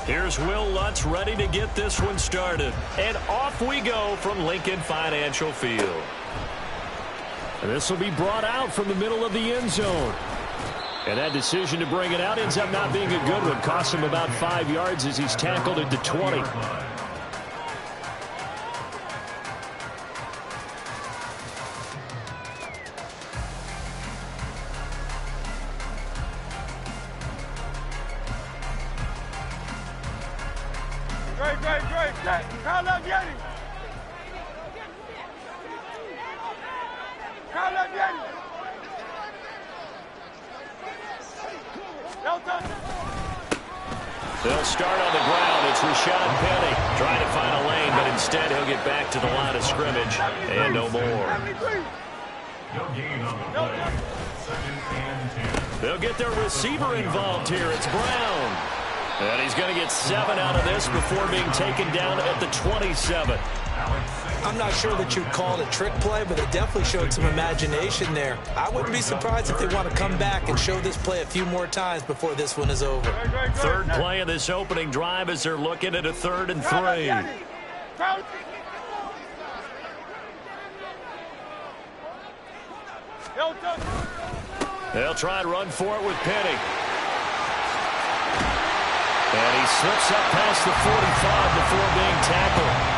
Here's Will Lutz ready to get this one started. And off we go from Lincoln Financial Field. This will be brought out from the middle of the end zone. And that decision to bring it out ends up not being a good one. Costs him about 5 yards as he's tackled at the 20. They'll start on the ground. It's Rashad Penny trying to find a lane, but instead he'll get back to the line of scrimmage and no more. They'll get their receiver involved here. It's Brown. And he's going to get 7 out of this before being taken down at the 27. I'm not sure that you'd call it a trick play, but it definitely showed some imagination there. I wouldn't be surprised if they want to come back and show this play a few more times before this one is over. Third play of this opening drive as they're looking at a 3rd and 3. They'll try and run for it with Penny. And he slips up past the 45 before being tackled.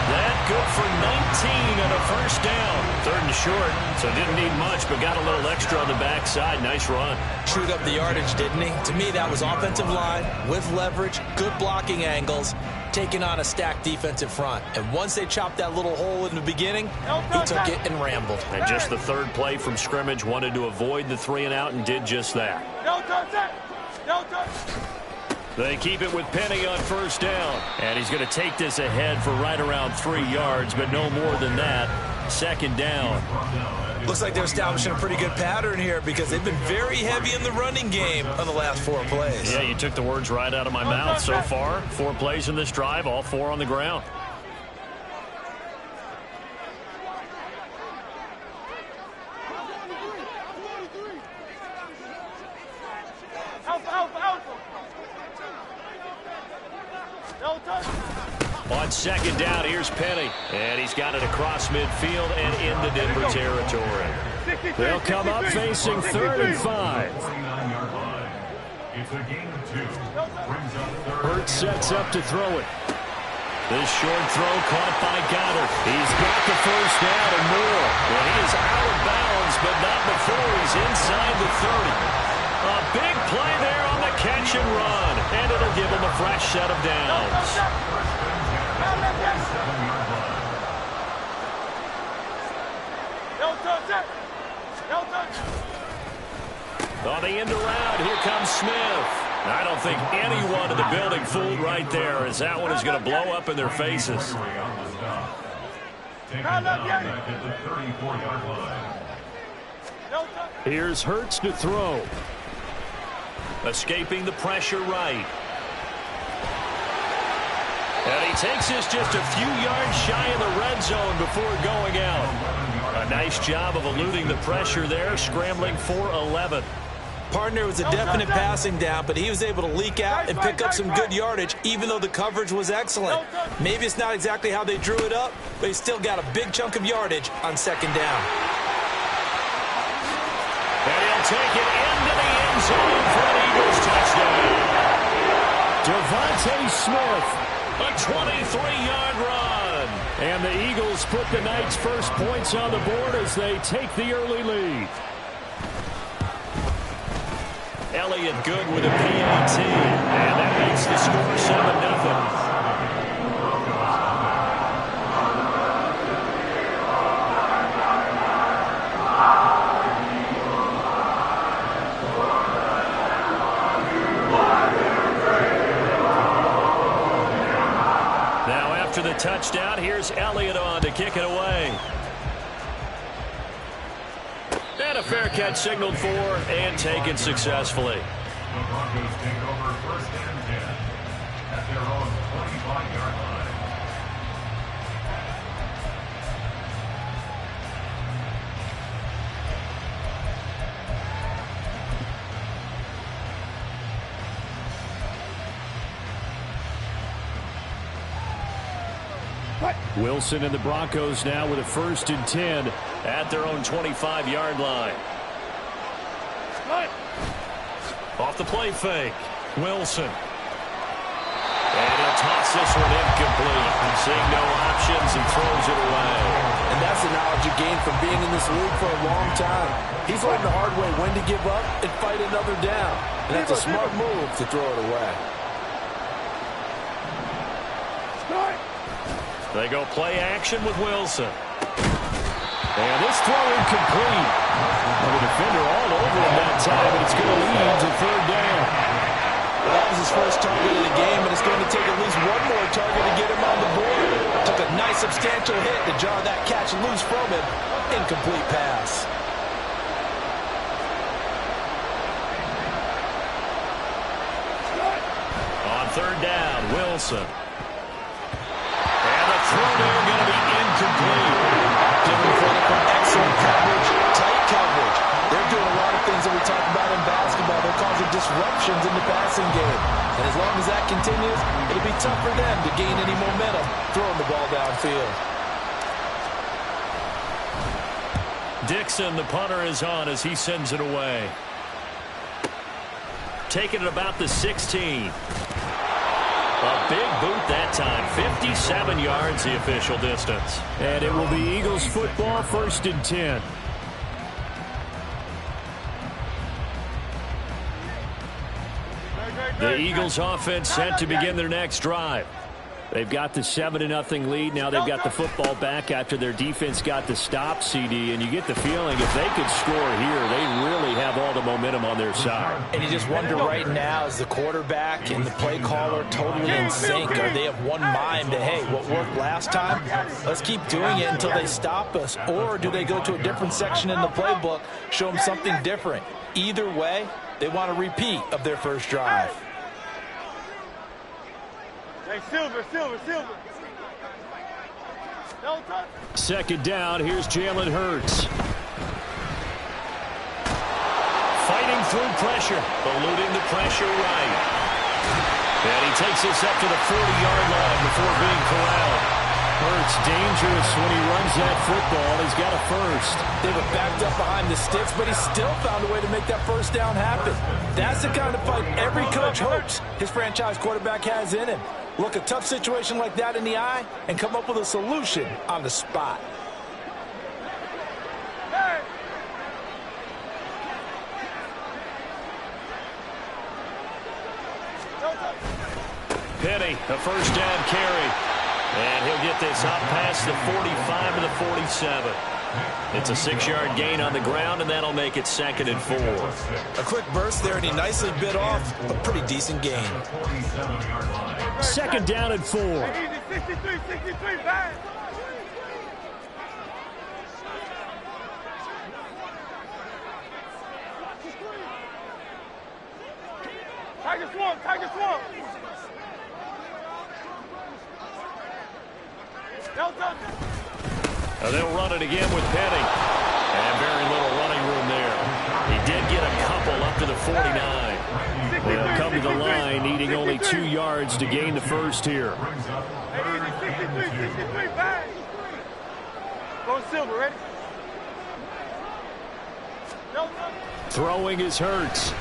That good for 19 and a first down. 3rd and short, so didn't need much, but got a little extra on the backside. Nice run. Chewed up the yardage, didn't he? To me, that was offensive line with leverage, good blocking angles, taking on a stacked defensive front. And once they chopped that little hole in the beginning, he took it and rambled. And just the 3rd play from scrimmage, wanted to avoid the 3 and out and did just that. They keep it with Penny on first down. And he's going to take this ahead for right around 3 yards, but no more than that. 2nd down. Looks like they're establishing a pretty good pattern here because they've been very heavy in the running game on the last 4 plays. Yeah, you took the words right out of my mouth so far. 4 plays in this drive, all 4 on the ground. On 2nd down, here's Penny. And he's got it across midfield and into Denver territory. They'll come up facing 3rd and 5. Hurts sets up to throw it. This short throw caught by Goddard. He's got the first down and more. Well, he is out of bounds, but not before he's inside the 30. A big play there on the catch and run. And it'll give him a fresh set of downs. On the end around, here comes Smith. I don't think anyone in the building fooled right there, as that one is going to blow up in their faces. Here's Hurts to throw. Escaping the pressure right. And he takes this just a few yards shy of the red zone before going out. A nice job of eluding the pressure there, scrambling for 11. Partner was a definite passing down, but he was able to leak out and pick up some good yardage, even though the coverage was excellent. Maybe it's not exactly how they drew it up, but he still got a big chunk of yardage on 2nd down. And he'll take it into the end zone for an Eagles touchdown. Devontae Smith. A 23-yard run. And the Eagles put the night's first points on the board as they take the early lead. Elliott good with a PAT. And that makes the score 7-0. After the touchdown, here's Elliott on to kick it away. And a fair catch signaled for and taken successfully. Wilson and the Broncos now with a 1st and 10 at their own 25-yard line. Off the play fake, Wilson. And he'll toss this one incomplete. Seeing no options and throws it away. And that's the knowledge you gain from being in this league for a long time. He's learned the hard way when to give up and fight another down. And that's a smart move to throw it away. They go play action with Wilson. And this throw incomplete. And the defender all over him that time, and it's going to lead to 3rd down. Well, that was his first target of the game, and it's going to take at least one more target to get him on the board. Took a nice substantial hit to jar that catch loose from him. Incomplete pass. On 3rd down, Wilson. And the throw there going to be incomplete. Giving credit for excellent coverage, tight coverage. They're doing a lot of things that we talk about in basketball. They're causing disruptions in the passing game. And as long as that continues, it'll be tough for them to gain any momentum throwing the ball downfield. Dixon, the punter, is on as he sends it away. Taking it about the 16. A big boot that time. 57 yards the official distance. And it will be Eagles football, 1st and 10. The Eagles offense set to begin their next drive. They've got the 7-0 lead. Now they've got the football back after their defense got the stop, CD. And you get the feeling if they could score here, they really have all the momentum on their side. And you just wonder right now, is the quarterback and the play caller totally in sync? Are they of one mind to, hey, what worked last time, let's keep doing it until they stop us? Or do they go to a different section in the playbook, show them something different? Either way, they want a repeat of their first drive. Hey, Silver. 2nd down, here's Jalen Hurts. Fighting through pressure, eluding the pressure right. And he takes this up to the 40-yard line before being corralled. Hurts dangerous when he runs that football. He's got a 1st. They were backed up behind the sticks, but he still found a way to make that 1st down happen. That's the kind of fight every coach hopes his franchise quarterback has in him. Look a tough situation like that in the eye and come up with a solution on the spot. Penny, a 1st down carry. And he'll get this up past the 45 to the 47. It's a 6-yard gain on the ground, and that'll make it 2nd and 4. A quick burst there, and he nicely bit off a pretty decent gain. 2nd down and 4. 63, back. Tiger Swamp. They'll run it again with Penny. And very little running room there. He did get a couple up to the 49. They'll come to the line needing only 2 yards to gain the 1st here. 63, back. Go Silver, ready? Throwing is Hurts.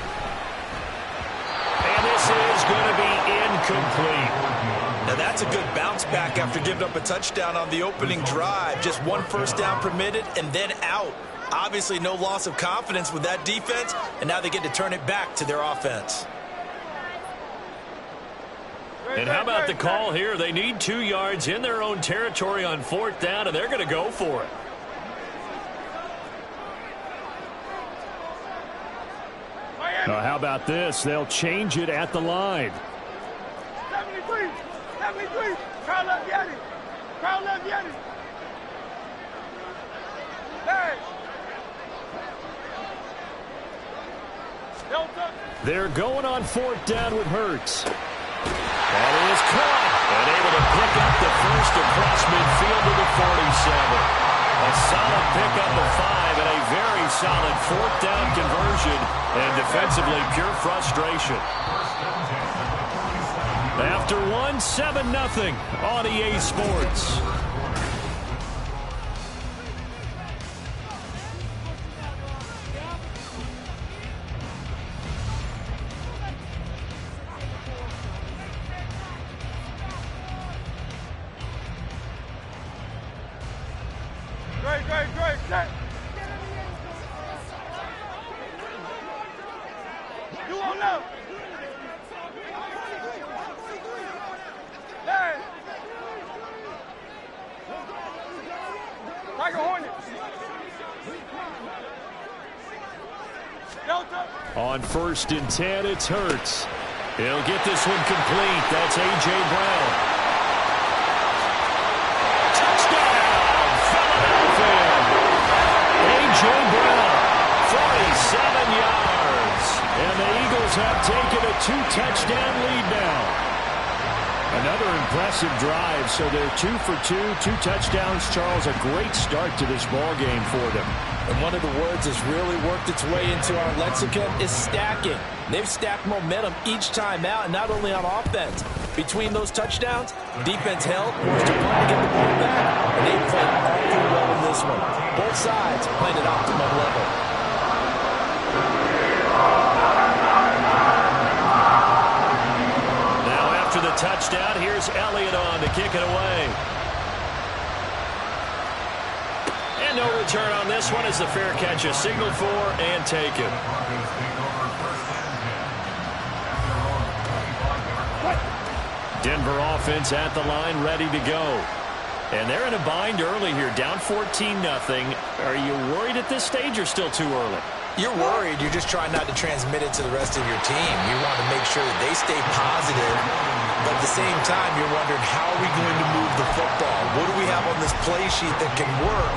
And this is going to be incomplete. Now that's a good bounce back after giving up a touchdown on the opening drive. Just 1 1st down permitted and then out. Obviously no loss of confidence with that defense, and now they get to turn it back to their offense. And how about the call here? They need 2 yards in their own territory on 4th down, and they're going to go for it. How about this? They'll change it at the line. 73. Crowd left Yeti. Hey. They're going on 4th down with Hurts. That is caught. And able to pick up the 1st across midfield to the 47. A solid pickup of 5 and a very solid 4th down conversion. And defensively, pure frustration. After after one, 7-0 on EA Sports. Great, set. You won't know. Hey. Tiger Hornet. Delta. On 1st and 10, it's Hurts. He'll get this one complete. That's A.J. Brown. Touchdown, Philadelphia. A.J. Brown, 47 yards. And the Eagles have taken a 2-touchdown lead now. Another impressive drive, so they're 2 for 2, 2 touchdowns. Charles, a great start to this ball game for them. And one of the words that's really worked its way into our lexicon is stacking. They've stacked momentum each time out, and not only on offense. Between those touchdowns, defense held, forced to punt to get the ball back, and they played all too well in this one. Both sides playing at optimum level. After the touchdown, here's Elliott on to kick it away. And no return on this one as the fair catch is signaled for and taken. Denver offense at the line, ready to go. And they're in a bind early here, down 14-0. Are you worried at this stage or still too early? You're worried. You're just trying not to transmit it to the rest of your team. You want to make sure that they stay positive. But at the same time, you're wondering, how are we going to move the football? What do we have on this play sheet that can work?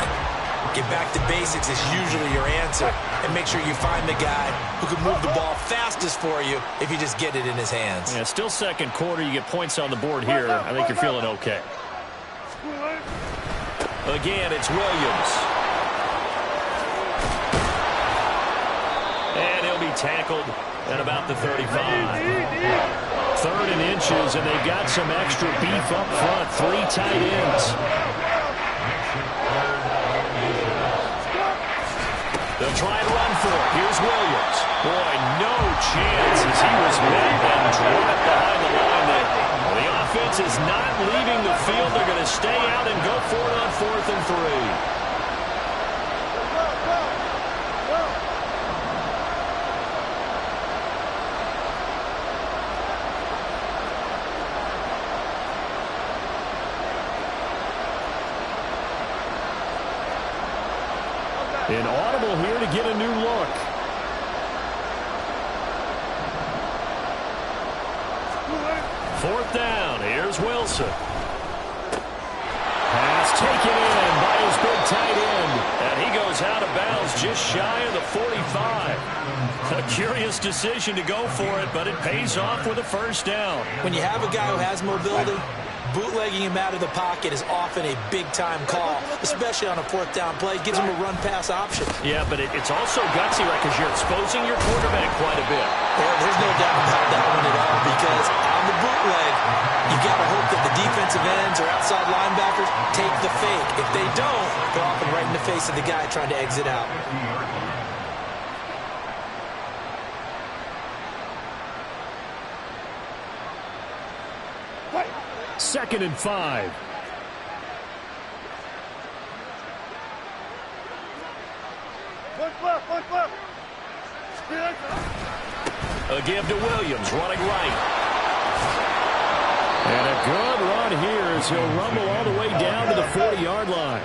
Get back to basics is usually your answer. And make sure you find the guy who can move the ball fastest for you if you just get it in his hands. Yeah, still second quarter. You get points on the board here. I think you're feeling okay. Again, it's Williams. And he'll be tackled at about the 35. 3rd and inches, and they've got some extra beef up front. 3 tight ends. They'll try and run for it. Here's Williams. Boy, no chance as he was met and dropped behind the line there. Well, the offense is not leaving the field. They're going to stay out and go for it on 4th and 3. An audible here to get a new look. Fourth down. Here's Wilson. Pass taken in by his big tight end. And he goes out of bounds just shy of the 45. A curious decision to go for it, but it pays off with a first down. When you have a guy who has mobility, bootlegging him out of the pocket is often a big-time call, especially on a 4th down play. Gives him a run-pass option. Yeah, but it's also gutsy, right, because you're exposing your quarterback quite a bit. Well, there's no doubt about that one at all, because on the bootleg, you got to hope that the defensive ends or outside linebackers take the fake. If they don't, they're often right in the face of the guy trying to exit out. 2nd and 5. A give to Williams, running right. And a good run here as he'll rumble all the way down to the 40-yard line.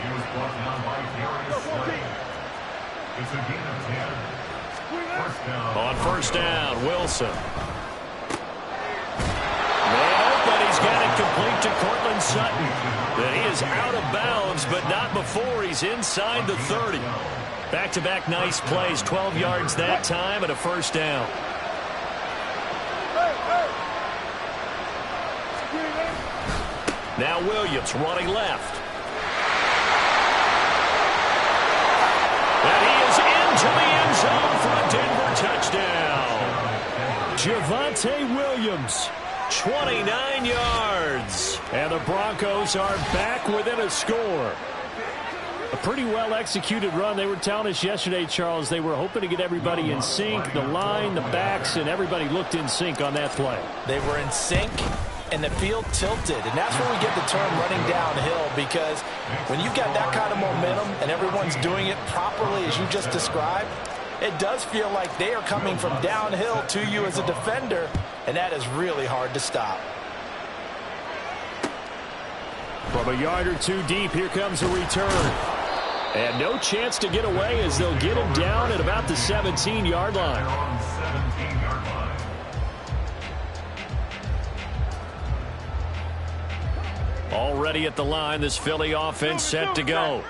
On 1st down, Wilson. But he's got it complete to Cortland Sutton. Then he is out of bounds, but not before he's inside the 30. Back-to-back nice plays, 12 yards that time and a first down. Now Williams running left. And he is into the end zone for a Denver touchdown. Javonte Williams 29 yards. And the Broncos are back within a score. A pretty well-executed run. They were telling us yesterday, Charles, they were hoping to get everybody in sync, the line, the backs, and everybody looked in sync on that play. They were in sync, and the field tilted. And that's where we get the term running downhill, because when you've got that kind of momentum and everyone's doing it properly as you just described, it does feel like they are coming from downhill to you as a defender, and that is really hard to stop. From a yard or two deep, here comes a return. And no chance to get away as they'll get him down at about the 17-yard line. Already at the line, this Philly offense set to go.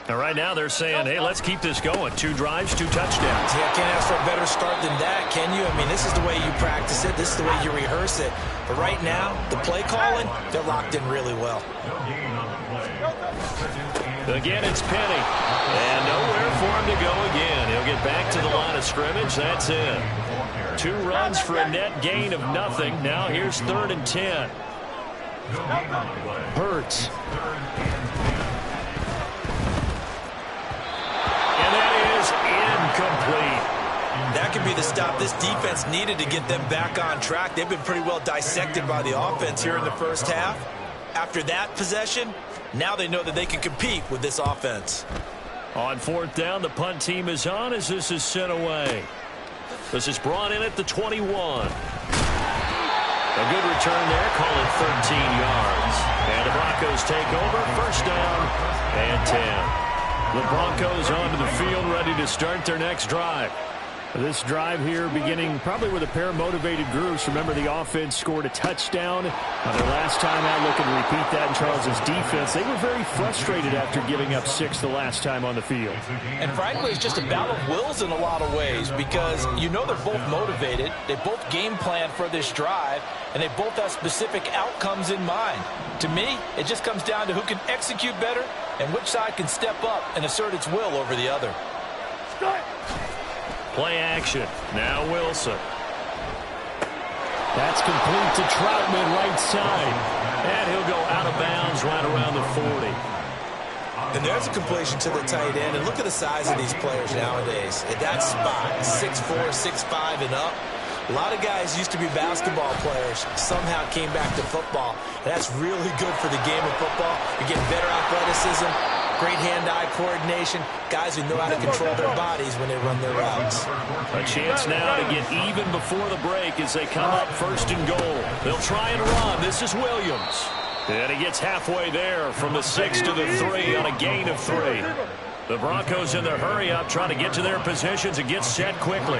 And right now they're saying, hey, let's keep this going. 2 drives, 2 touchdowns. Yeah, can't ask for a better start than that, can you? I mean, this is the way you practice it. This is the way you rehearse it. But right now, the play calling, they're locked in really well. Again, it's Penny. And nowhere for him to go again. He'll get back to the line of scrimmage. That's it. 2 runs for a net gain of nothing. Now here's 3rd and 10. Hurts. And that is incomplete. That could be the stop this defense needed to get them back on track. They've been pretty well dissected by the offense here in the first half. After that possession, now they know that they can compete with this offense. On 4th down, the punt team is on as this is sent away. This is brought in at the 21. A good return there, call it 13 yards. And the Broncos take over, 1st down and 10. The Broncos onto the field, ready to start their next drive. This drive here beginning probably with a pair of motivated groups. Remember, the offense scored a touchdown on their last time out. Looking to repeat that in Charles's defense. They were very frustrated after giving up 6 the last time on the field. And frankly, it's just a battle of wills in a lot of ways, because you know they're both motivated. They both game plan for this drive, and they both have specific outcomes in mind. To me, it just comes down to who can execute better and which side can step up and assert its will over the other. Play action. Now Wilson. That's complete to Troutman, right side. And he'll go out of bounds right around the 40. And there's a completion to the tight end. And look at the size of these players nowadays. At that spot, 6'4", 6'5", and up. A lot of guys used to be basketball players, somehow came back to football. And that's really good for the game of football. You're getting better athleticism, great hand-eye coordination, guys who know how to control their bodies when they run their routes. A chance now to get even before the break as they come up 1st and goal. They'll try and run. This is Williams. And he gets halfway there from the 6 to the 3 on a gain of 3. The Broncos in their hurry-up trying to get to their positions and get set quickly.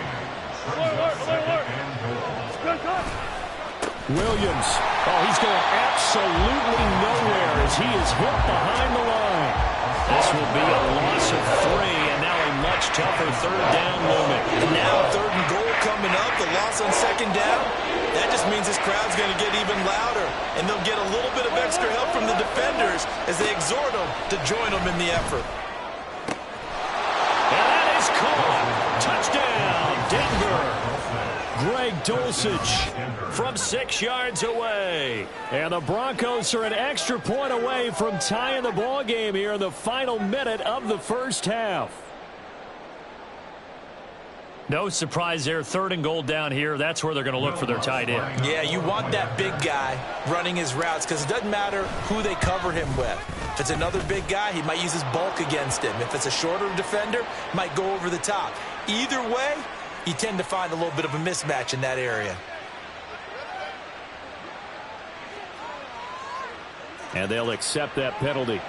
Williams. Oh, he's going absolutely nowhere as he is hit behind the line. This will be a loss of 3, and now a much tougher 3rd down looming. And now 3rd and goal coming up, the loss on 2nd down. That just means this crowd's going to get even louder, and they'll get a little bit of extra help from the defenders as they exhort them to join them in the effort. And that is caught. Touchdown, Denver. Greg Dulcich from 6 yards away. And the Broncos are an extra point away from tying the ball game here in the final minute of the first half. No surprise there. 3rd and goal down here. That's where they're going to look for their tight end. Yeah, you want that big guy running his routes because it doesn't matter who they cover him with. If it's another big guy, he might use his bulk against him. If it's a shorter defender, might go over the top. Either way, you tend to find a little bit of a mismatch in that area. And they'll accept that penalty.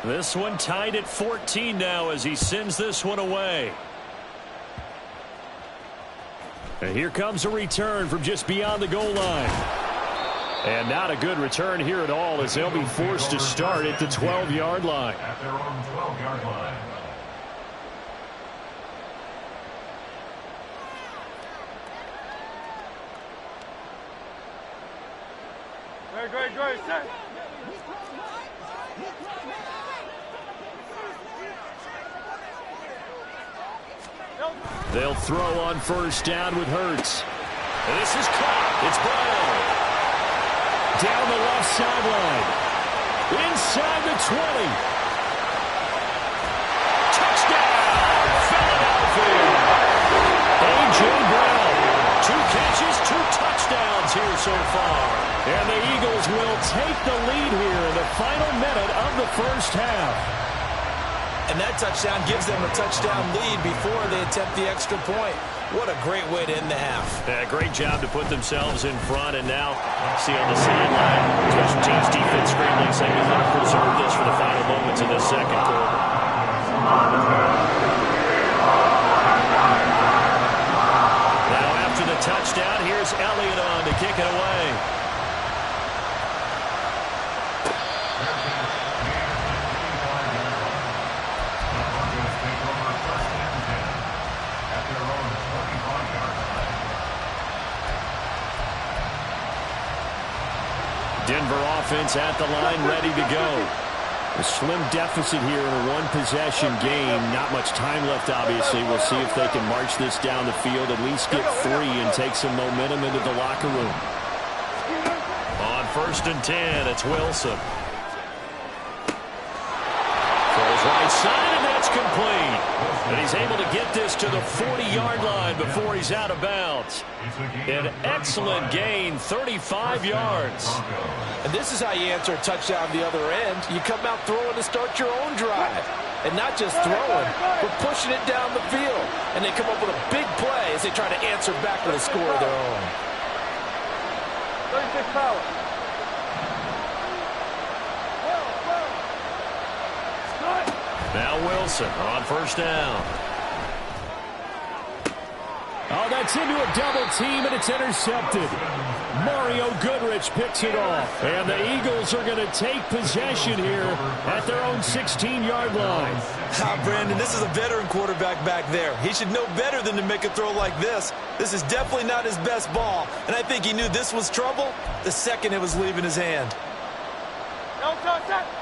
This one tied at 14 now as he sends this one away. And here comes a return from just beyond the goal line. And not a good return here at all as they'll be forced to start at the 12-yard line. At their own 12-yard line. Great, set. They'll throw on first down with Hurts. And this is caught. It's Brown. Down the left sideline. Inside the 20. Touchdown, Philadelphia. A.J. Brown. 2 catches, 2 touchdowns here so far. And the Eagles will take the lead here in the final minute of the first half. And that touchdown gives them a touchdown lead before they attempt the extra point. What a great way to end the half. Yeah, great job to put themselves in front. And now, see on the sideline, special teams defense scrambling, saying we want to preserve this for the final moments of this second quarter. Now after the touchdown, here's Elliott on to kick it away. Denver offense at the line, ready to go. A slim deficit here in a one-possession game. Not much time left, obviously. We'll see if they can march this down the field, at least get 3 and take some momentum into the locker room. On 1st and 10, it's Wilson. Throws right side, and that's complete. And he's able to get this to the 40-yard line before he's out of bounds. An excellent gain, 35 yards. And this is how you answer a touchdown the other end. You come out throwing to start your own drive. And not just throwing, but pushing it down the field. And they come up with a big play as they try to answer back with a score of their own. 36 power. Now Wilson on 1st down. Oh, that's into a double team, and it's intercepted. Mario Goodrich picks it off. And the Eagles are going to take possession here at their own 16-yard line. Brandon, this is a veteran quarterback back there. He should know better than to make a throw like this. This is definitely not his best ball. And I think he knew this was trouble the second it was leaving his hand.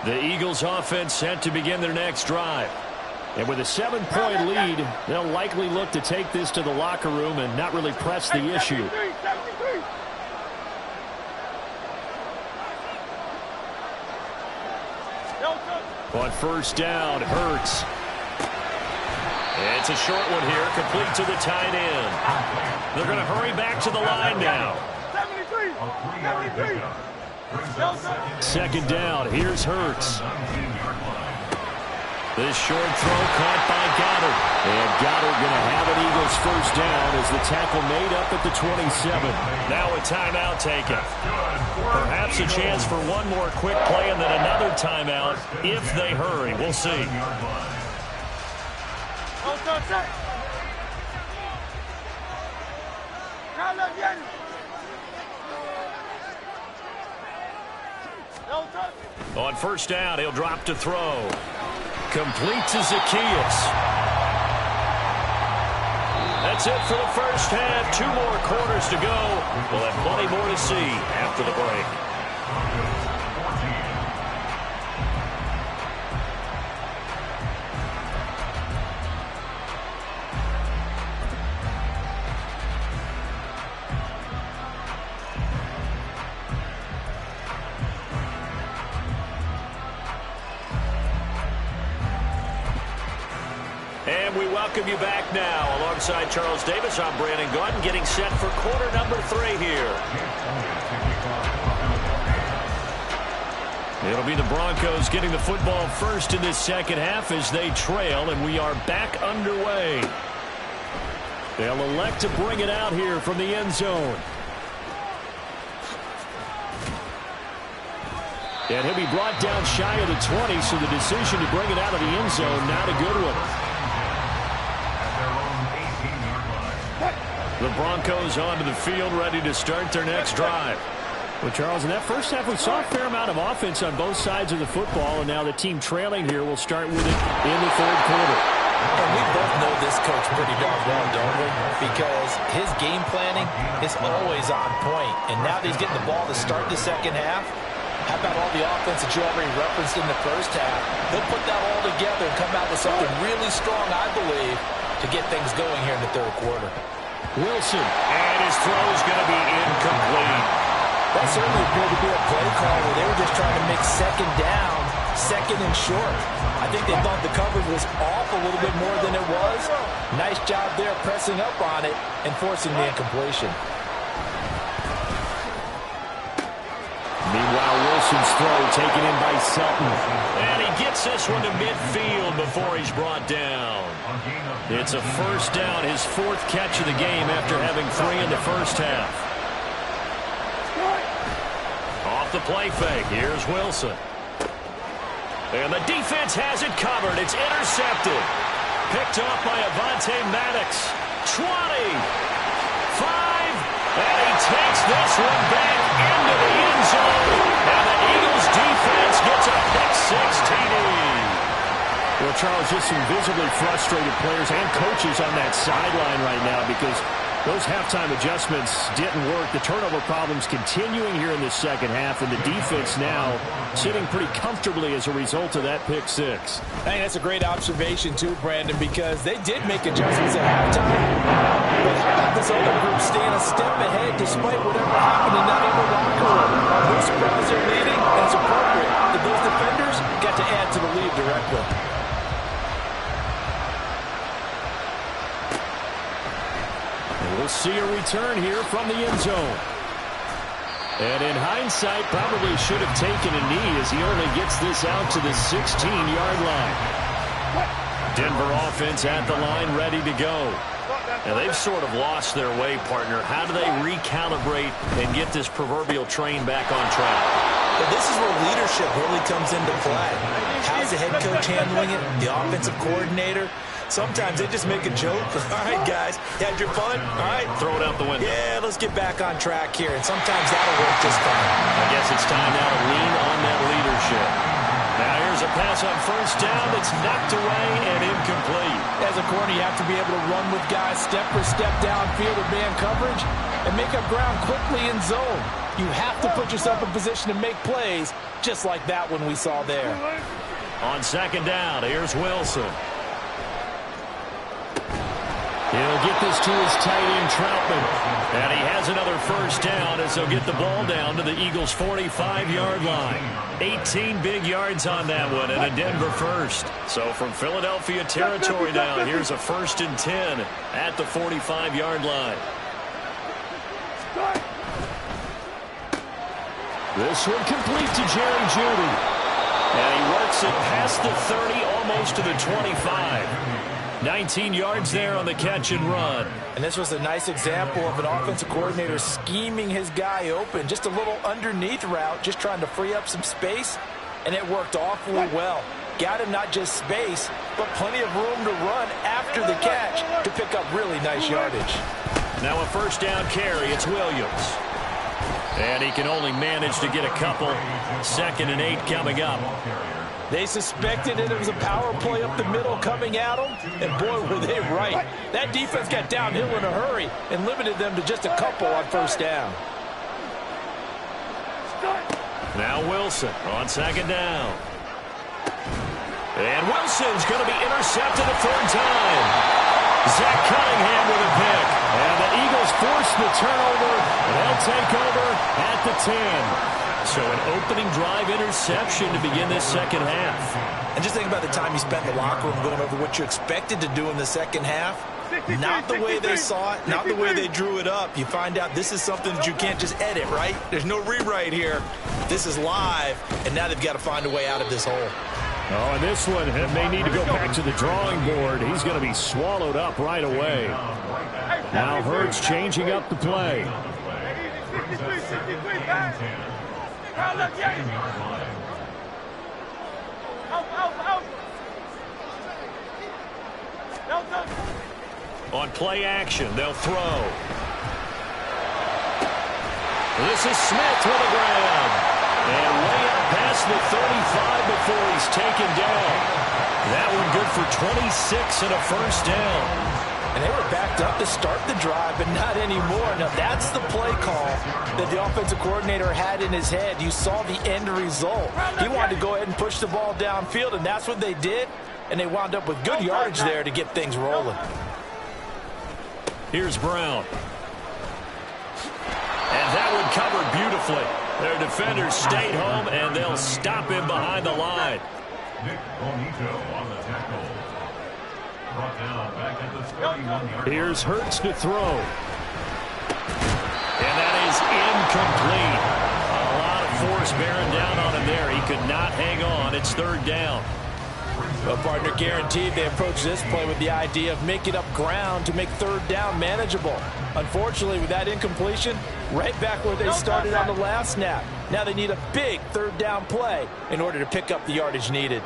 The Eagles offense set to begin their next drive. And with a 7-point lead, they'll likely look to take this to the locker room and not really press the issue. On 1st down, Hurts. It's a short one here, complete to the tight end. They're going to hurry back to the line now. 73. 2nd down, here's Hurts. This short throw caught by Goddard. And Goddard going to have an Eagles 1st down as the tackle made up at the 27. Now a timeout taken. Perhaps a chance for one more quick play and then another timeout if they hurry. We'll see. On 1st down, he'll drop to throw. Complete to Zacchaeus. That's it for the first half. 2 more quarters to go. We'll have plenty more to see after the break. And we welcome you back now. Alongside Charles Davis, I'm Brandon Gaudin, getting set for quarter number 3 here. It'll be the Broncos getting the football first in this second half as they trail, and we are back underway. They'll elect to bring it out here from the end zone. And he'll be brought down shy of the 20, so the decision to bring it out of the end zone, not a good one. The Broncos onto the field, ready to start their next drive. Well, Charles, in that first half, we saw a fair amount of offense on both sides of the football, and now the team trailing here will start with it in the 3rd quarter. And we both know this coach pretty darn well, don't we? Because his game planning is always on point. And now that he's getting the ball to start the second half, how about all the offense that you already referenced in the first half? He'll put that all together and come out with something really strong, I believe, to to get things going here in the third quarter. Wilson, and his throw is going to be incomplete. That certainly appeared to be a play call where they were just trying to make second down, second and short. I think they thought the coverage was off a little bit more than it was. Nice job there pressing up on it and forcing the incompletion. Meanwhile, Wilson's throw taken in by Sutton. And he gets this one to midfield before he's brought down. It's a first down, his fourth catch of the game after having 3 in the first half. Off the play fake, here's Wilson. And the defense has it covered. It's intercepted. Picked up by Avonte Maddox. 20. 5. And he takes this one back into the end zone. And the Eagles defense gets a pick-6 TD. Well, Charles, just some visibly frustrated players and coaches on that sideline right now because those halftime adjustments didn't work. The turnover problems continuing here in the second half, and the defense now sitting pretty comfortably as a result of that pick-6. I think that's a great observation, too, Brandon, because they did make adjustments at halftime. But how about this other group staying a step ahead despite whatever happened in that other locker room? No surprise they're leading, and it's appropriate that those defenders got to add to the lead directly. We'll see a return here from the end zone. And in hindsight, probably should have taken a knee as he only gets this out to the 16-yard line. Denver offense at the line, ready to go. And they've sort of lost their way, partner. How do they recalibrate and get this proverbial train back on track? But this is where leadership really comes into play. How's the head coach handling it? The offensive coordinator? Sometimes they just make a joke. All right, guys, you had your fun? All right. Throw it out the window. Yeah, let's get back on track here. And sometimes that'll work just fine. I guess it's time now to lean on that leadership. Now here's a pass on first down that's knocked away and incomplete. As a corner, you have to be able to run with guys step for step downfield with man coverage and make up ground quickly in zone. You have to put yourself in position to make plays just like that one we saw there. On second down, here's Wilson. He'll get this to his tight end, Troutman. And he has another first down as they'll get the ball down to the Eagles' 45-yard line. 18 big yards on that one and a Denver first. So from Philadelphia territory now, here's a 1st and 10 at the 45-yard line. This one complete to Jerry Jeudy. And he works it past the 30, almost to the 25. 19 yards there on the catch and run. And this was a nice example of an offensive coordinator scheming his guy open. Just a little underneath route, just trying to free up some space. And it worked awfully well. Got him not just space, but plenty of room to run after the catch to pick up really nice yardage. Now a first down carry, it's Williams. And he can only manage to get a couple. 2nd and 8 coming up. They suspected it was a power play up the middle coming at them, and boy, were they right. That defense got downhill in a hurry and limited them to just a couple on first down. Now Wilson on second down. And Wilson's going to be intercepted a 3rd time. Zach Cunningham with a pick. And the Eagles force the turnover, and they'll take over at the 10. So an opening drive interception to begin this second half. And just think about the time you spent in the locker room going over what you expected to do in the second half. Not the way they saw it, not the way they drew it up. You find out this is something that you can't just edit, right? There's no rewrite here. This is live, and now they've got to find a way out of this hole. Oh, and this one, they need to go back to the drawing board. He's going to be swallowed up right away. Now Hurts changing up the play. On play action, they'll throw. This is Smith with a grab. And way up past the 35 before he's taken down. That one good for 26 and a first down. And they were backed up to start the drive, but not anymore. Now, that's the play call that the offensive coordinator had in his head. You saw the end result. He wanted to go ahead and push the ball downfield, and that's what they did. And they wound up with good yardage there to get things rolling. Here's Brown. And that one covered beautifully. Their defenders stayed home, and they'll stop him behind the line. Here's Hurts to throw. And that is incomplete. A lot of force bearing down on him there. He could not hang on. It's third down. Well, partner, guaranteed they approach this play with the idea of making up ground to make third down manageable. Unfortunately, with that incompletion, right back where they started on the last snap. Now they need a big third down play in order to pick up the yardage needed.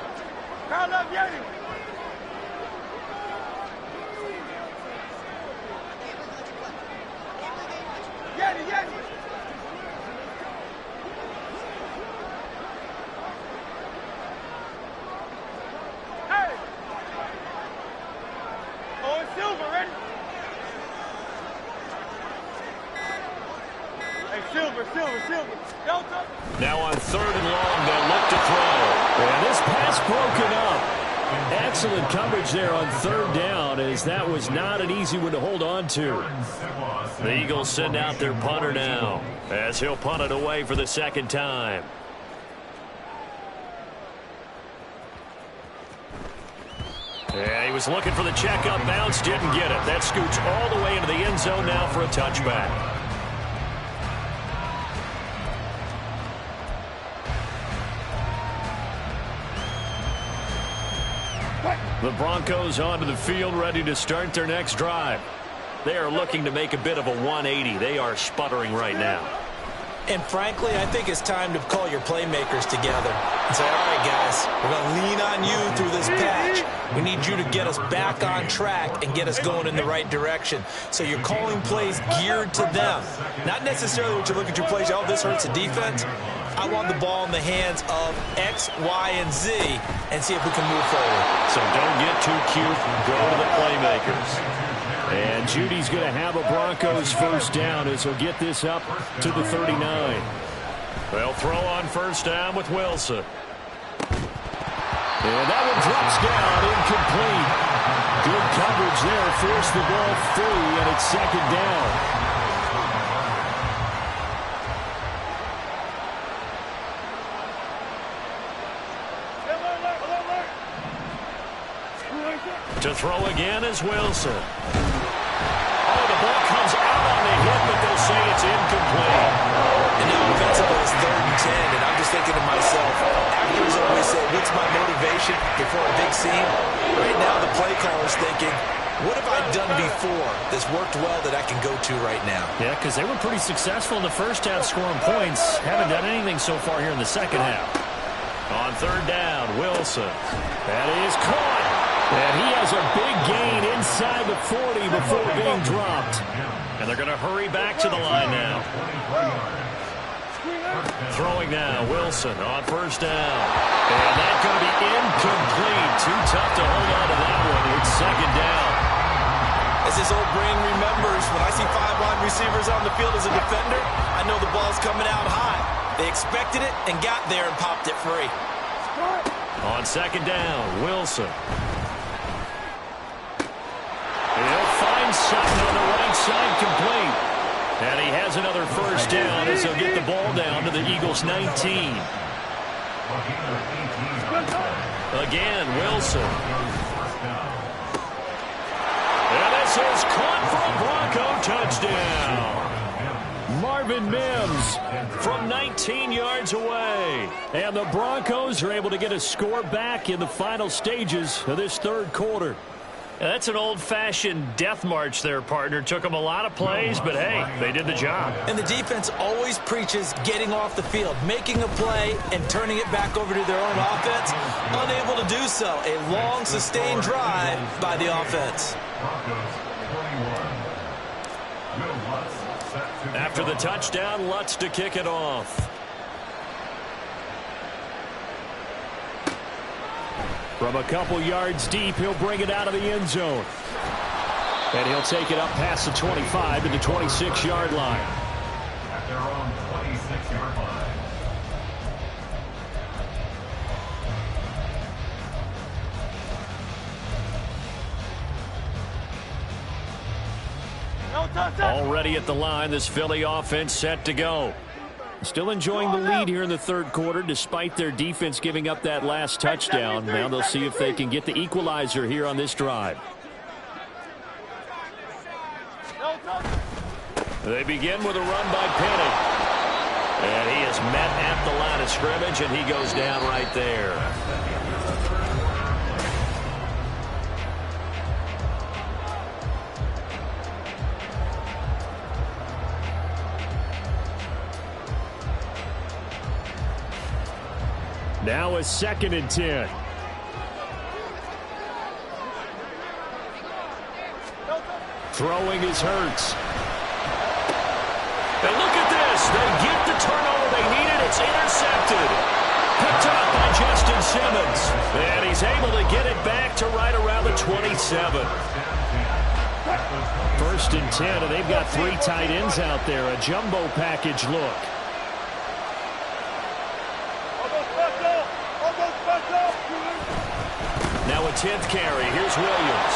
Now on third and long, they'll look to throw. And this pass broken up. Excellent coverage there on third down, as that was not an easy one to hold on to. The Eagles send out their punter now, as he'll punt it away for the second time. And he was looking for the check-up bounce, didn't get it. That scoots all the way into the end zone now for a touchback. The Broncos onto the field, ready to start their next drive. They are looking to make a bit of a 180. They are sputtering right now. And frankly, I think it's time to call your playmakers together and say, all right, guys, we're going to lean on you through this patch. We need you to get us back on track and get us going in the right direction. So you're calling plays geared to them. Not necessarily what you look at your plays, oh, this hurts the defense. I want the ball in the hands of X, Y, and Z and see if we can move forward. So don't get too cute. Go to the playmakers. And Judy's going to have a Broncos first down as he'll get this up to the 39. They'll throw on first down with Wilson. And that one drops down, incomplete. Good coverage there, forced the ball free, and it's second down. To throw again is Wilson. Oh, the ball comes out on the hit, but they'll say it's incomplete. And now offensively it's 3rd and 10, and I'm just thinking to myself, actors always say, what's my motivation before a big scene? Right now the play caller's thinking, what have I done before that's worked well that I can go to right now? Yeah, because they were pretty successful in the first half scoring points. Haven't done anything so far here in the second half. On third down, Wilson. That is caught. And he has a big gain inside the 40 before being dropped. And they're going to hurry back to the line now. Throwing now, Wilson on first down. And that's going to be incomplete. Too tough to hold on to that one. It's second down. As this old brain remembers, when I see 5 wide receivers on the field as a defender, I know the ball's coming out high. They expected it and got there and popped it free. On second down, Wilson. He'll find something on the right side, complete. And he has another first down as he'll get the ball down to the Eagles' 19. Again, Wilson. And this is caught for a Bronco touchdown. Marvin Mims from 19 yards away. And the Broncos are able to get a score back in the final stages of this third quarter. That's an old-fashioned death march there, partner. Took them a lot of plays, but, hey, they did the job. And the defense always preaches getting off the field, making a play, and turning it back over to their own offense. Unable to do so. A long, sustained drive by the offense. After the touchdown, Lutz to kick it off. From a couple yards deep, he'll bring it out of the end zone. And he'll take it up past the 25 to the 26-yard line. At their own 26-yard line. Already at the line, this Philly offense set to go. Still enjoying the lead here in the third quarter, despite their defense giving up that last touchdown. Now they'll see if they can get the equalizer here on this drive. They begin with a run by Penny. And he is met at the line of scrimmage, and he goes down right there. Now a 2nd and 10. Throwing is Hurts. And look at this. They get the turnover they needed. It's intercepted. Picked up by Justin Simmons. And he's able to get it back to right around the 27. 1st and 10, and they've got 3 tight ends out there. A jumbo package look. Now a 10th carry. Here's Williams.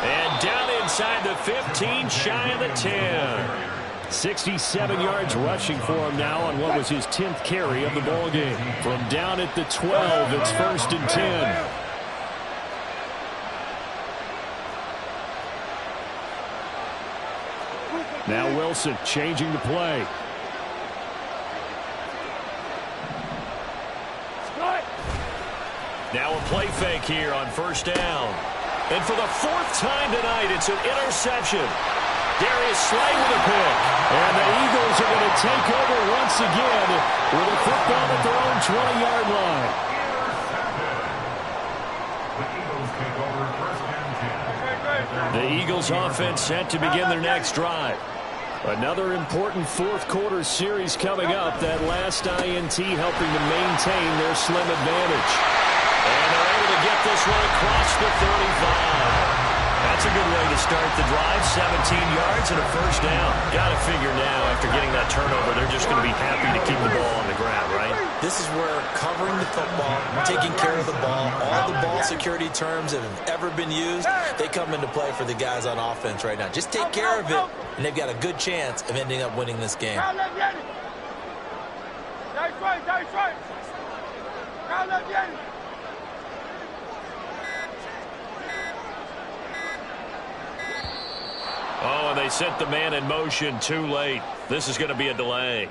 And down inside the 15, shy of the 10. 67 yards rushing for him now on what was his 10th carry of the ball game. From down at the 12, it's 1st and 10. Now Wilson changing the play. Now a play fake here on 1st down. And for the 4th time tonight, it's an interception. Darius Slay with a pick. And the Eagles are going to take over once again with a football at their own 20-yard line. The Eagles offense set to begin their next drive. Another important 4th quarter series coming up. That last INT helping to maintain their slim advantage. And they're able to get this one across the 35. That's a good way to start the drive. 17 yards and a 1st down. Got to figure now, after getting that turnover, they're just going to be happy to keep the ball on the ground, right? This is where covering the football, taking care of the ball, all the ball security terms that have ever been used, they come into play for the guys on offense right now. Just take care of it, and they've got a good chance of ending up winning this game. Oh, and they sent the man in motion too late. This is going to be a delay.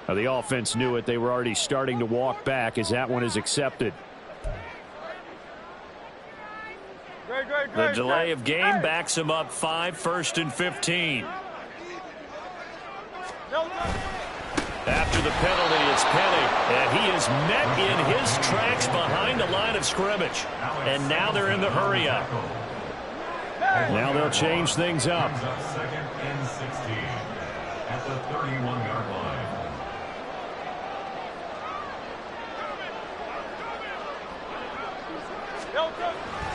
Now, the offense knew it. They were already starting to walk back as that one is accepted. The delay of game backs him up 5, 1st and 15. After the penalty, it's Penny. And he is met in his tracks behind the line of scrimmage. And now they're in the hurry-up. Now they'll change things up. 2nd and 16 at the 31-yard line.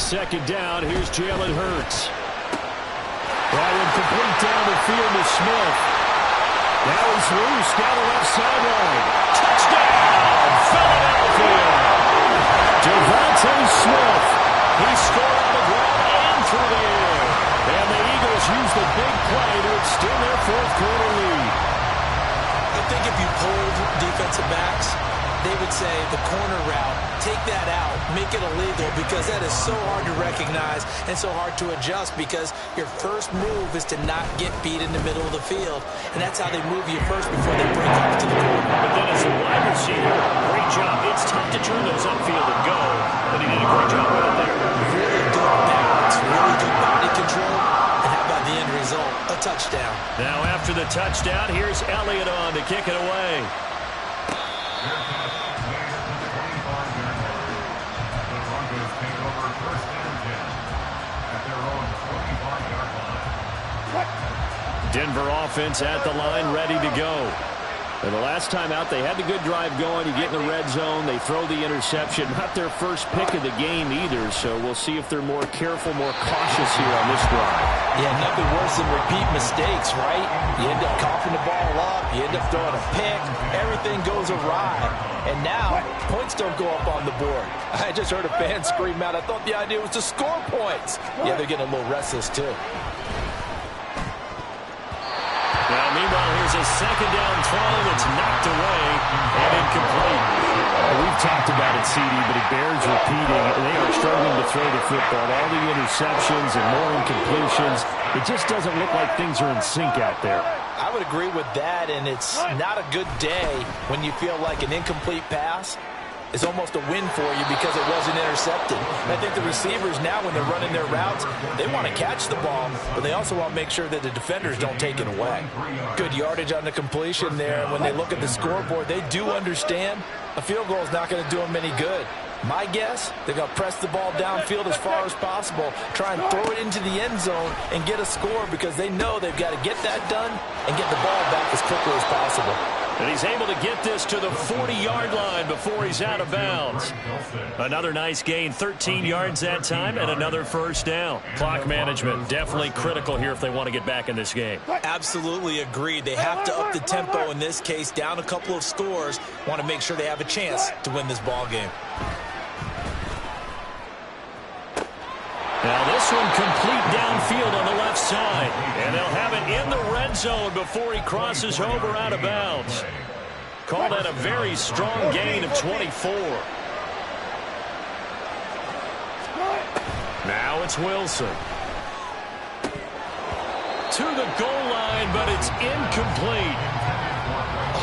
Second down, here's Jalen Hurts. That one complete down the field to Smith. Now he's loose down the left sideline. Touchdown, Philadelphia! Devontae Smith. He scored on the ground and through the air. And the Eagles use the big play to extend their 4th quarter lead. I think if you pulled defensive backs, they would say the corner route, take that out, make it illegal, because that is so hard to recognize and so hard to adjust, because your first move is to not get beat in the middle of the field. And that's how they move you first before they break off to the corner. But then as a wide receiver, great job. It's tough to turn those upfield and go, but he did a great job with it there. Really good balance, really good body control. And how about the end result? A touchdown. Now after the touchdown, here's Elliott on to kick it away. Denver offense at the line, ready to go. And the last time out, they had the good drive going. You get in the red zone, they throw the interception. Not their first pick of the game either, so we'll see if they're more careful, more cautious here on this drive. Yeah, nothing worse than repeat mistakes, right? You end up coughing the ball up, you end up throwing a pick, everything goes awry. And now, points don't go up on the board. I just heard a fan scream out, I thought the idea was to score points. Yeah, they're getting a little restless too. Now, meanwhile, here's a second down throw that's knocked away and incomplete. We've talked about it, CD, but it bears repeating. They are struggling to throw the football. All the interceptions and more incompletions. It just doesn't look like things are in sync out there. I would agree with that, and it's not a good day when you feel like an incomplete pass is almost a win for you because it wasn't intercepted. And I think the receivers now, when they're running their routes, they want to catch the ball, but they also want to make sure that the defenders don't take it away. Good yardage on the completion there. And when they look at the scoreboard, they do understand a field goal is not going to do them any good. My guess, they're going to press the ball downfield as far as possible, try and throw it into the end zone and get a score because they know they've got to get that done and get the ball back as quickly as possible. And he's able to get this to the 40-yard line before he's out of bounds. Another nice gain, 13 yards that time, and another first down. Clock management definitely critical here if they want to get back in this game. Absolutely agreed. They have to up the tempo in this case, down a couple of scores. Want to make sure they have a chance to win this ball game. Now this one complete downfield on the left side. And they'll have it in the red zone before he crosses over out of bounds. Call that a very strong gain of 24. Now it's Wilson. To the goal line, but it's incomplete.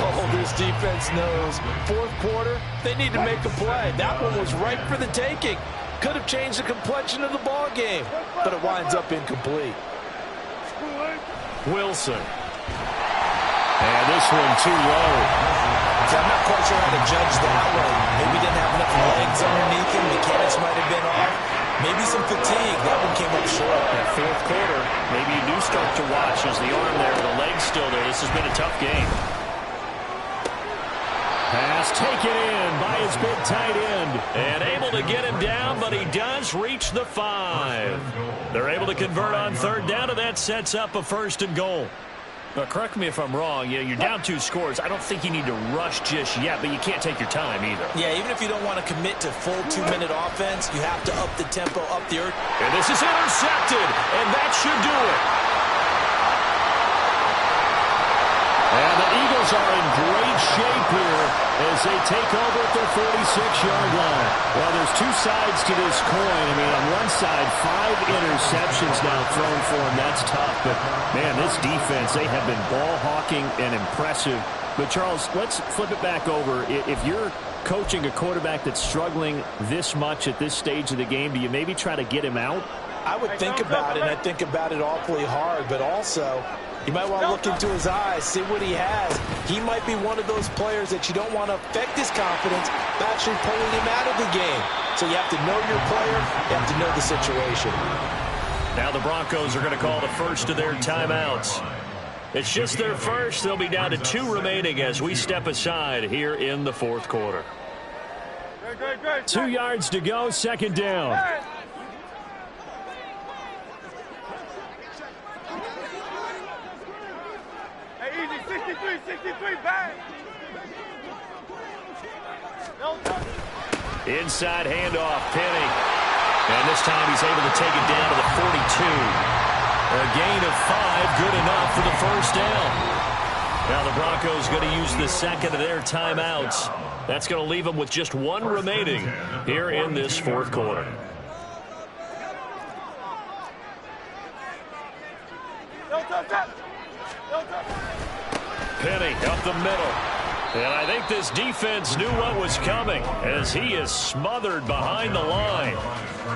Oh, this defense knows. Fourth quarter, they need to make a play. That one was ripe for the taking. Could have changed the complexion of the ball game, but it winds up incomplete. Wilson. And this one too low. I'm not quite sure how to judge that one. Maybe didn't have enough legs underneath him. Mechanics might have been off. Maybe some fatigue. That one came up short. That fourth quarter, maybe you do start to watch as the arm there, the leg's still there. This has been a tough game. Pass taken in by his big tight end. And able to get him down, but he does reach the 5. They're able to convert on third down, and that sets up a 1st and goal. Now, correct me if I'm wrong. You're down 2 scores. I don't think you need to rush just yet, but you can't take your time either. Yeah, even if you don't want to commit to full 2-minute offense, you have to up the tempo, up the earth. And this is intercepted, and that should do it. And the Eagles are in great shape here as they take over at their 46-yard line. Well, there's 2 sides to this coin. I mean, on one side, 5 interceptions now thrown for them. That's tough. But, man, this defense, they have been ball hawking and impressive. But, Charles, let's flip it back over. If you're coaching a quarterback that's struggling this much at this stage of the game, do you maybe try to get him out? I would think about it, and I think about it awfully hard, but also you might want to look into his eyes, see what he has. He might be one of those players that you don't want to affect his confidence by actually pulling him out of the game. So you have to know your player, you have to know the situation. Now the Broncos are going to call the first of their timeouts. It's just their first. They'll be down to 2 remaining as we step aside here in the 4th quarter. 2 yards to go, 2nd down. Hey, easy, 63, bang! Inside handoff, Penny. And this time he's able to take it down to the 42. A gain of 5, good enough for the 1st down. Now the Broncos going to use the 2nd of their timeouts. That's going to leave them with just 1 remaining here in this 4th quarter. Penny up the middle. And I think this defense knew what was coming as he is smothered behind the line.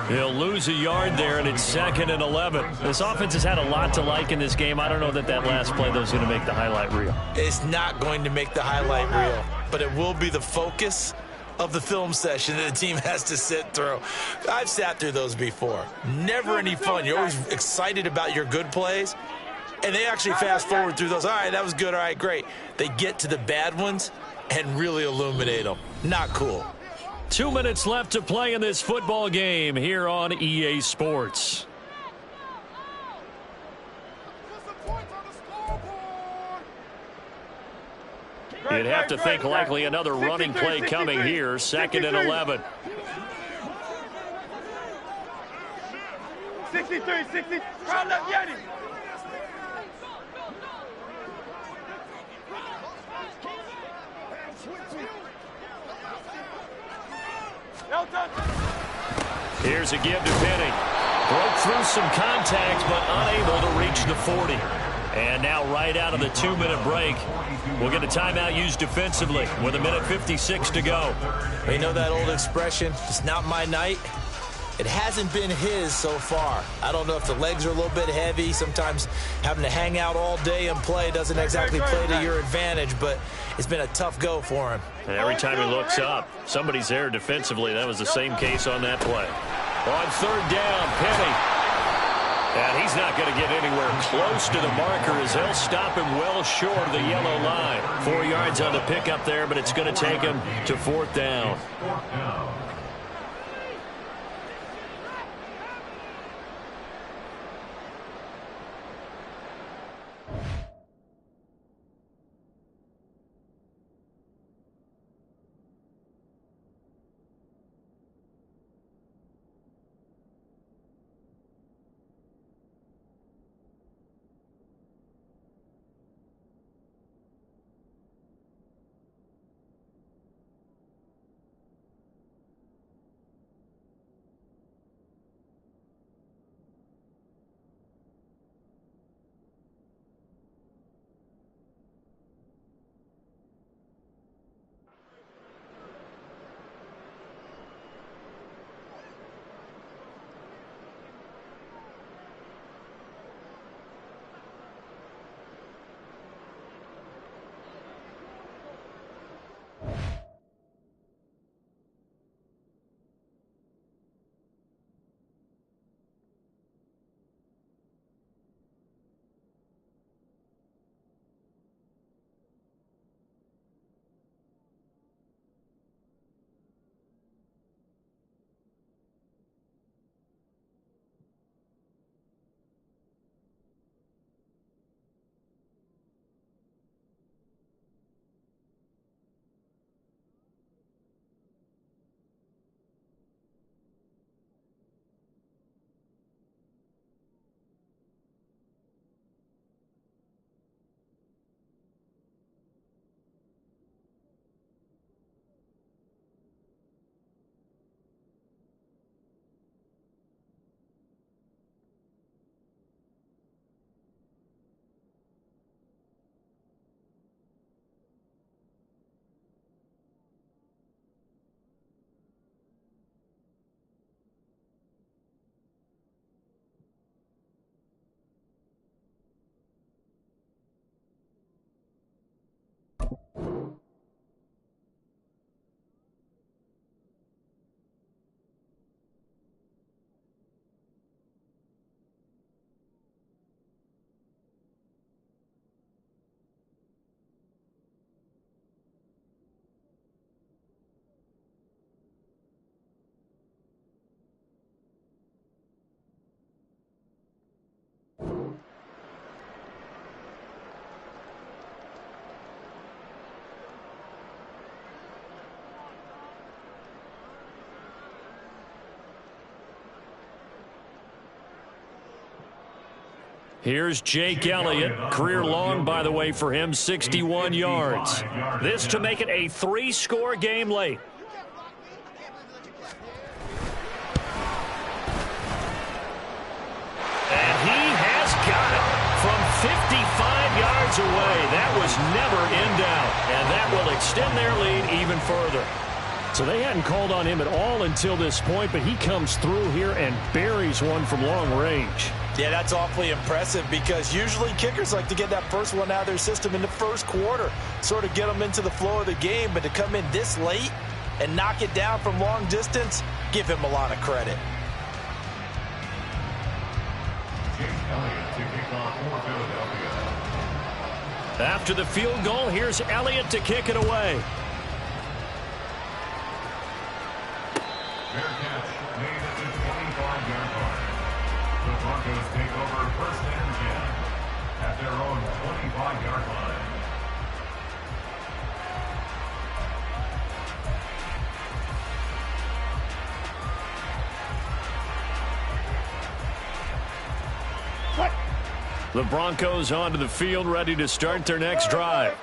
He'll lose a yard there, and it's 2nd and 11. This offense has had a lot to like in this game. I don't know that last play, though, is going to make the highlight reel. It's not going to make the highlight reel, but it will be the focus of the film session that the team has to sit through. I've sat through those before. Never any fun. You're always excited about your good plays. And they actually fast forward through those. All right, that was good. All right, great. They get to the bad ones and really illuminate them. Not cool. 2 minutes left to play in this football game here on EA Sports. You'd have to think likely another running play coming here. 2nd and 11. 63, 60. Round left, Yeti. Here's a give to Penny. Broke through some contact, but unable to reach the 40. And now right out of the 2-minute break, we'll get a timeout used defensively with 1:56 to go. You know that old expression, it's not my night? It hasn't been his so far. I don't know if the legs are a little bit heavy. Sometimes having to hang out all day and play doesn't exactly play to your advantage, but it's been a tough go for him. And every time he looks up, somebody's there defensively. That was the same case on that play. On 3rd down, Penny. And he's not going to get anywhere close to the marker as they'll stop him well short of the yellow line. 4 yards on the pickup there, but it's going to take him to 4th down. Here's Jake Elliott. Career long, by the way, for him, 61 yards. This to make it a 3-score game late. And he has got it from 55 yards away. That was never in doubt. And that will extend their lead even further. So they hadn't called on him at all until this point, but he comes through here and buries one from long range. Yeah, that's awfully impressive because usually kickers like to get that first one out of their system in the first quarter, sort of get them into the flow of the game, but to come in this late and knock it down from long distance, give him a lot of credit. Jake Elliott to kick off for Philadelphia. After the field goal, here's Elliott to kick it away. Fair catch made at the 25-yard line. The Broncos take over first and 10 at their own 25-yard line. The Broncos onto the field, ready to start their next drive.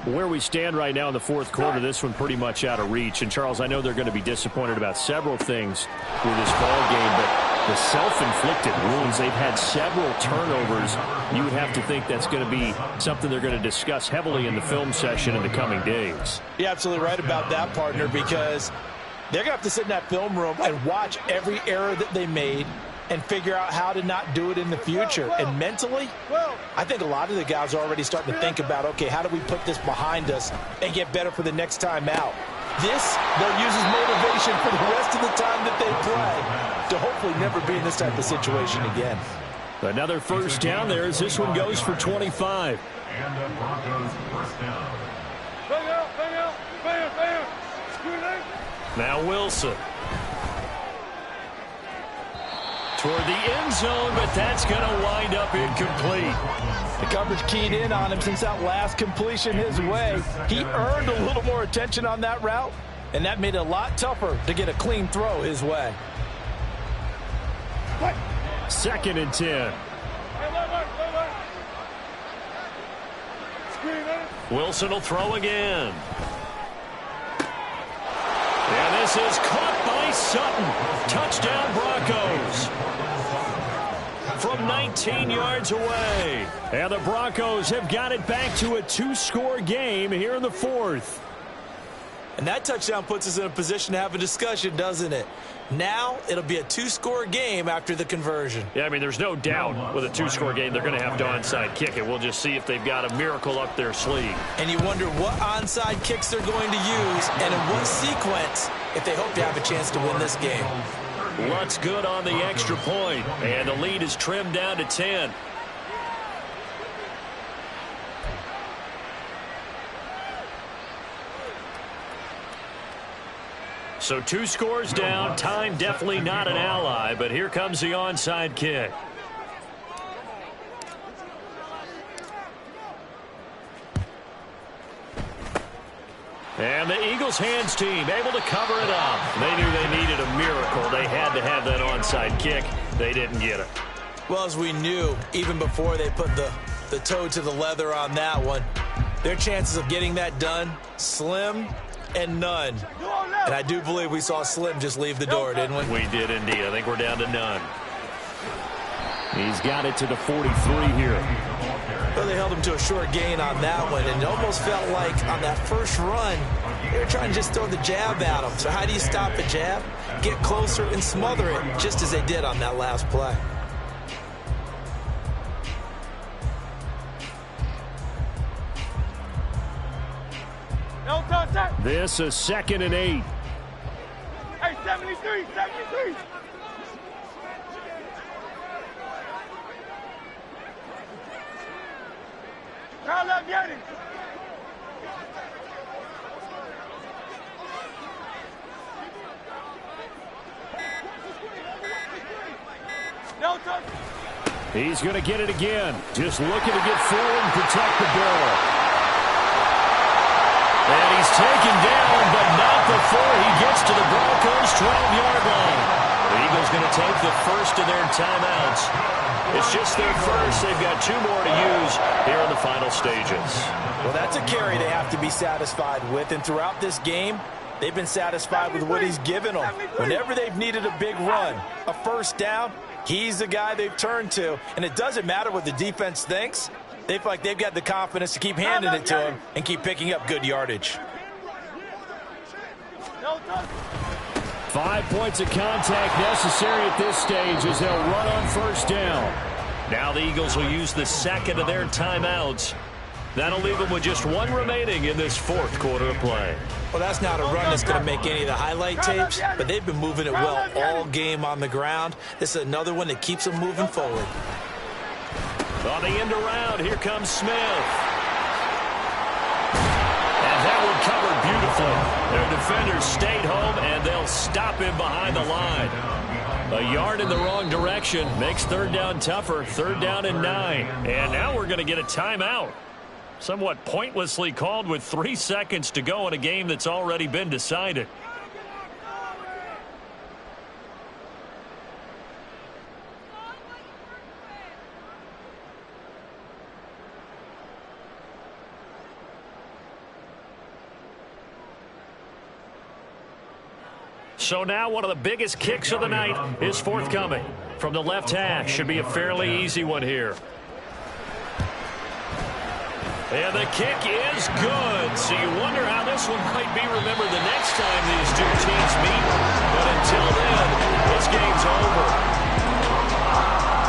Where we stand right now in the fourth quarter, this one pretty much out of reach. And, Charles, I know they're going to be disappointed about several things with this ball game, but the self-inflicted wounds, they've had several turnovers. You would have to think that's going to be something they're going to discuss heavily in the film session in the coming days. You're absolutely right about that, partner, because they're going to have to sit in that film room and watch every error that they made and figure out how to not do it in the future. And mentally, I think a lot of the guys are already starting to think about, okay, how do we put this behind us and get better for the next time out? This, they'll use as motivation for the rest of the time that they play to hopefully never be in this type of situation again. Another first down there as this one goes for 25. And the Broncos first down. Now Wilson. Toward the end zone, but that's going to wind up incomplete. The coverage keyed in on him since that last completion his way. He earned a little more attention on that route, and that made it a lot tougher to get a clean throw his way. Second and 10. Wilson will throw again. And this is caught by Sutton. Touchdown Broncos. From 19 yards away. And the Broncos have got it back to a two-score game here in the fourth. And that touchdown puts us in a position to have a discussion, doesn't it? Now it'll be a two-score game after the conversion. Yeah, I mean, there's no doubt with a two-score game they're going to have to onside kick it. We'll just see if they've got a miracle up their sleeve. And you wonder what onside kicks they're going to use and in what sequence if they hope to have a chance to win this game. Lutz good on the extra point, and the lead is trimmed down to 10. So two scores down, time definitely not an ally, but here comes the onside kick. And the Eagles hands team able to cover it up. They knew they needed a miracle. They had to have that onside kick. They didn't get it. Well, as we knew, even before they put the toe to the leather on that one, their chances of getting that done, slim and none. And I do believe we saw Slim just leave the door, didn't we? We did indeed. I think we're down to none. He's got it to the 43 here. Well, they held him to a short gain on that one, and it almost felt like on that first run, they were trying to just throw the jab at him. So how do you stop a jab? Get closer and smother it, just as they did on that last play. This is 2nd and 8. Hey, 73. Call up, get it. No touch. He's going to get it again. Just looking to get forward and protect the ball. And he's taken down, but not before he gets to the Broncos' 12-yard line. The Eagles going to take the first of their timeouts. It's just their first. They've got two more to use here in the final stages. Well, that's a carry they have to be satisfied with. And throughout this game, they've been satisfied with what he's given them. Whenever they've needed a big run, a first down, he's the guy they've turned to. And it doesn't matter what the defense thinks. They feel like they've got the confidence to keep handing it to him and keep picking up good yardage. 5 points of contact necessary at this stage as they'll run on first down. Now the Eagles will use the second of their timeouts. That'll leave them with just one remaining in this fourth quarter of play. Well, that's not a run that's going to make any of the highlight tapes, but they've been moving it well all game on the ground. This is another one that keeps them moving forward. On the end around, here comes Smith. And that one covered beautifully. Their defenders stayed home, and they'll stop him behind the line. A yard in the wrong direction makes third down tougher. Third down and 9. And now we're going to get a timeout. Somewhat pointlessly called with 3 seconds to go in a game that's already been decided. So now one of the biggest kicks of the night is forthcoming. From the left hash, should be a fairly easy one here. And the kick is good. So you wonder how this one might be remembered the next time these two teams meet. But until then, this game's over.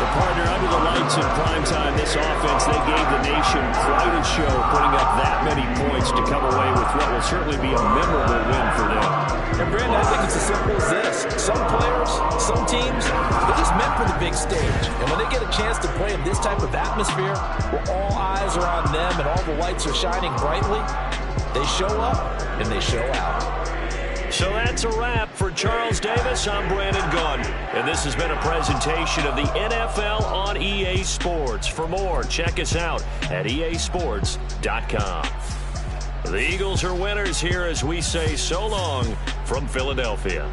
The partner, under the lights in primetime, this offense, they gave the nation quite a show, putting up that many points to come away with what will certainly be a memorable win for them. And Brandon, I think it's as simple as this. Some players, some teams, they're just meant for the big stage. And when they get a chance to play in this type of atmosphere, where all eyes are on them and all the lights are shining brightly, they show up and they show out. So that's a wrap for Charles Davis. I'm Brandon Gunn. And this has been a presentation of the NFL on EA Sports. For more, check us out at easports.com. The Eagles are winners here as we say so long from Philadelphia.